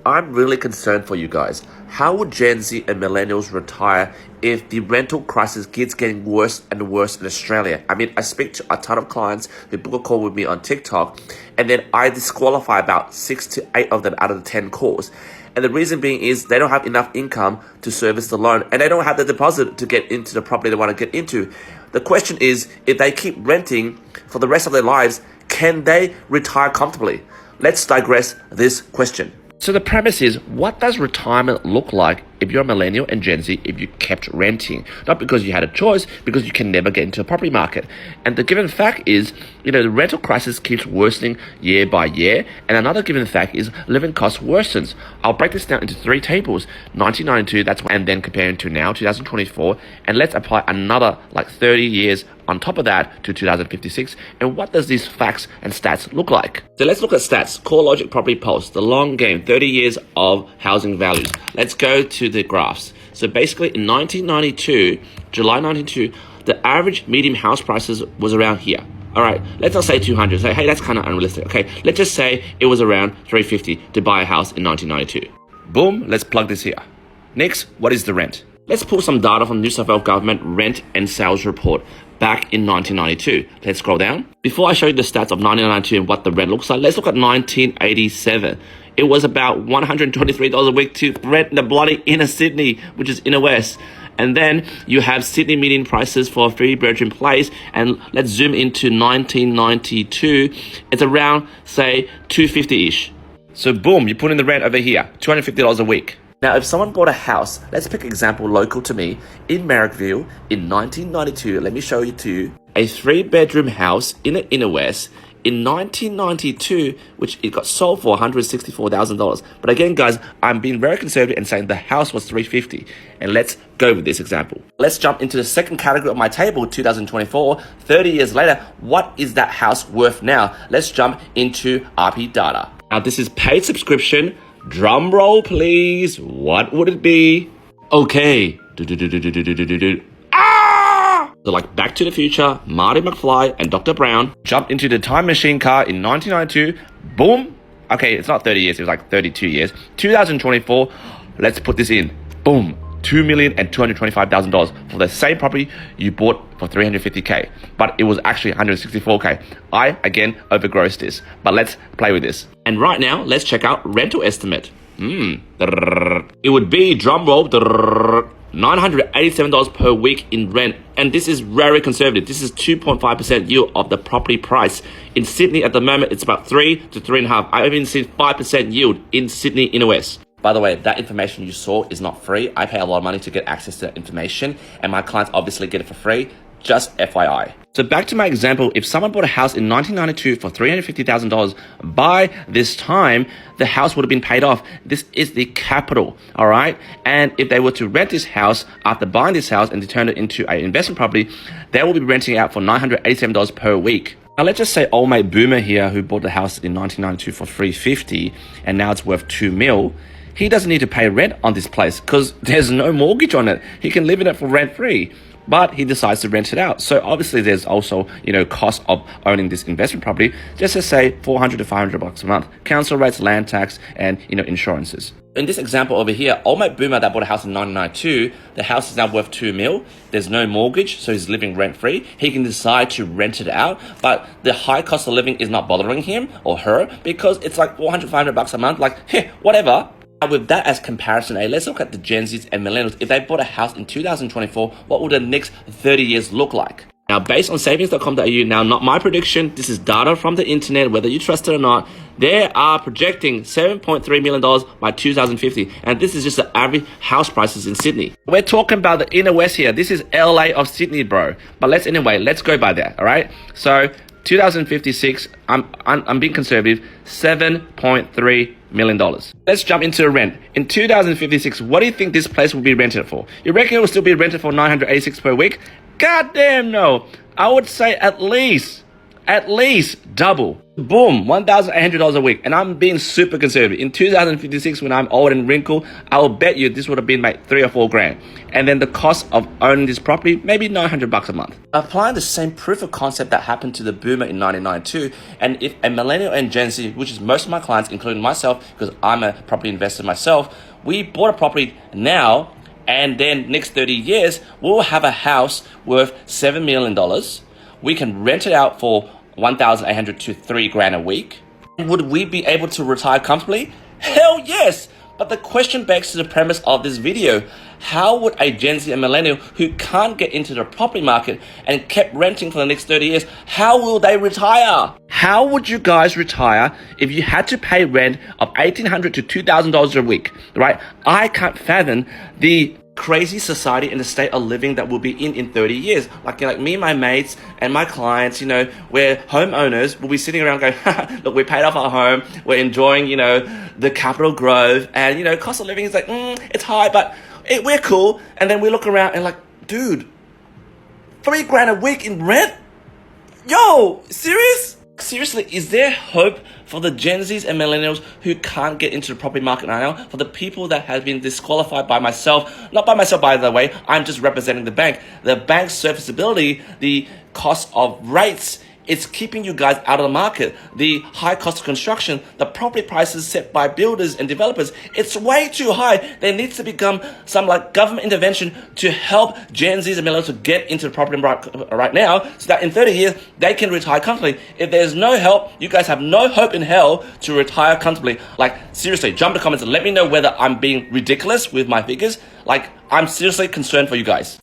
I'm really concerned for you guys. How would Gen Z and millennials retire if the rental crisis keeps getting worse and worse in Australia? I mean, I speak to a ton of clients who book a call with me on TikTok, and then I disqualify about 6 to 8 of them out of the 10 calls. And the reason being is they don't have enough income to service the loan, and they don't have the deposit to get into the property they want to get into. The question is, if they keep renting for the rest of their lives, can they retire comfortably? Let's digress this question. So the premise is, what does retirement look like if you're a millennial and Gen Z if you kept renting? Not because you had a choice, because you can never get into a property market. And the given fact is, the rental crisis keeps worsening year by year. And another given fact is living costs worsens. I'll break this down into 3 tables. 1992, and then comparing to now, 2024. And let's apply another 30 years on top of that to 2056. And what does these facts and stats look like? So let's look at stats. CoreLogic Property Pulse, the long game, 30 years of housing values. Let's go to the graphs. So basically in 1992, July 1992, the average median house prices was around here. All right, let's not say 200. Say, hey, that's kind of unrealistic. Okay, let's just say it was around 350 to buy a house in 1992. Boom, let's plug this here. Next, what is the rent? Let's pull some data from the New South Wales Government Rent and Sales Report back in 1992. Let's scroll down. Before I show you the stats of 1992 and what the rent looks like, let's look at 1987. It was about $123 a week to rent the bloody inner Sydney, which is inner west. And then you have Sydney median prices for a 3-bedroom place. And let's zoom into 1992. It's around, say, $250-ish. So boom, you put in the rent over here, $250 a week. Now, if someone bought a house, let's pick an example local to me, in Marrickville in 1992, let me show you too, a 3-bedroom house in the inner west in 1992, which it got sold for $164,000. But again, guys, I'm being very conservative and saying the house was $350. And let's go with this example. Let's jump into the second category of my table, 2024, 30 years later. What is that house worth now? Let's jump into RP data. Now, this is paid subscription. Drum roll, please. What would it be? Okay. So like Back to the Future, Marty McFly and Dr. Brown jumped into the time machine car in 1992. Boom. Okay, it's not 30 years. It was like 32 years. 2024. Let's put this in. Boom. $2,225,000 for the same property you bought for $350K, but it was actually $164K. I, again, overgrossed this, but let's play with this. And right now, let's check out rental estimate. It would be, drum roll, $987 per week in rent, and this is very conservative. This is 2.5% yield of the property price. In Sydney at the moment, it's about 3 to 3.5. I've even seen 5% yield in Sydney inner west. By the way, that information you saw is not free. I pay a lot of money to get access to that information, and my clients obviously get it for free, just FYI. So back to my example, if someone bought a house in 1992 for $350,000, by this time, the house would have been paid off. This is the capital, all right? And if they were to rent this house after buying this house and to turn it into an investment property, they will be renting out for $987 per week. Now, let's just say old mate Boomer here, who bought the house in 1992 for $350, and now it's worth $2 million. He doesn't need to pay rent on this place because there's no mortgage on it. He can live in it for rent free, but he decides to rent it out. So obviously there's also, cost of owning this investment property. Just to say $400 to $500 a month, council rates, land tax, and, insurances. In this example over here, old mate Boomer that bought a house in 1992, the house is now worth $2 million. There's no mortgage, so he's living rent free. He can decide to rent it out, but the high cost of living is not bothering him or her because it's like $400, $500 a month. Whatever. With that as comparison, let's look at the Gen Zs and Millennials. If they bought a house in 2024, what would the next 30 years look like? Now, based on savings.com.au, now not my prediction, this is data from the internet, whether you trust it or not, they are projecting $7.3 million by 2050. And this is just the average house prices in Sydney. We're talking about the inner west here. This is LA of Sydney, bro. But let's go by that, all right? So 2056, I'm being conservative, $7.3 million. Let's jump into the rent. In 2056, what do you think this place will be rented for? You reckon it will still be rented for $986 per week? God damn no. I would say at least at least double. Boom, $1,800 a week. And I'm being super conservative. In 2056, when I'm old and wrinkled, I will bet you this would have been like 3 or 4 grand. And then the cost of owning this property, maybe $900 a month. Applying the same proof of concept that happened to the boomer in 1992, and if a millennial and Gen Z, which is most of my clients, including myself, because I'm a property investor myself, we bought a property now, and then next 30 years, we'll have a house worth $7 million. We can rent it out for $1,800 to $3,000 a week. Would we be able to retire comfortably? Hell yes! But the question begs to the premise of this video. How would a Gen Z and millennial who can't get into the property market and kept renting for the next 30 years, how will they retire? How would you guys retire if you had to pay rent of $1,800 to $2,000 a week, right? I can't fathom the crazy society and the state of living that we'll be in 30 years. Like me and my mates and my clients, we're homeowners, we'll be sitting around going, look, we paid off our home, we're enjoying, the capital growth, and, cost of living is like, it's high, but we're cool. And then we look around and like, dude, $3,000 a week in rent? Yo, serious? Seriously, is there hope for the Gen Zs and millennials who can't get into the property market right now? For the people that have been disqualified by myself, not by myself, by the way, I'm just representing the bank. The bank's serviceability, the cost of rates, it's keeping you guys out of the market. The high cost of construction, the property prices set by builders and developers, it's way too high. There needs to become some government intervention to help Gen Zs and millennials to get into the property market right now, so that in 30 years, they can retire comfortably. If there's no help, you guys have no hope in hell to retire comfortably. Seriously, jump in the comments and let me know whether I'm being ridiculous with my figures. I'm seriously concerned for you guys.